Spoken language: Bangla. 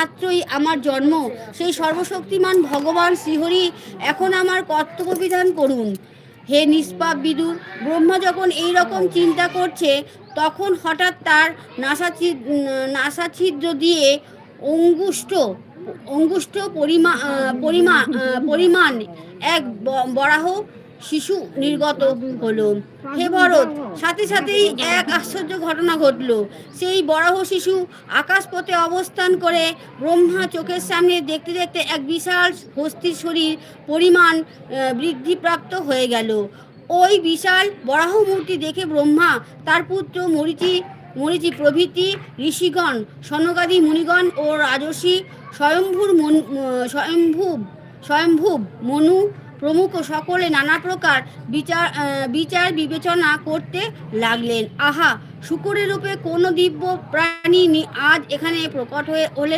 মাত্রই আমার জন্ম, সেই সর্বশক্তিমান ভগবান শ্রীহরি এখন আমার কর্তব্য বিধান করুন। হে নিষ্পাপ বিদুর, ব্রহ্মা যখন এই রকম চিন্তা করছে, তখন হঠাৎ তার নাসাছিদ্র দিয়ে অঙ্গুষ্ঠ অঙ্গুষ্ঠ পরিমাণ এক বরাহ শিশু নির্গত হলো। হে ভরত, সাথে সাথেই এক আশ্চর্য ঘটনা ঘটল। সেই বরাহ শিশু আকাশপথে অবস্থান করে ব্রহ্মা চোখের সামনে দেখতে দেখতে এক বিশাল হস্তির শরীর পরিমাণ বৃদ্ধিপ্রাপ্ত হয়ে গেল। ওই বিশাল বরাহ মূর্তি দেখে ব্রহ্মা, তার পুত্র মরীচি প্রভৃতি ঋষিগণ, সনকাদি মুনিগণ ও রাজর্ষি স্বয়ম্ভুব মনু প্রমুখ সকলে নানা প্রকার বিচার বিবেচনা করতে লাগলেন। আহা, শূকরের রূপে কোন দিব্য প্রাণী আজ এখানে প্রকট হলেন।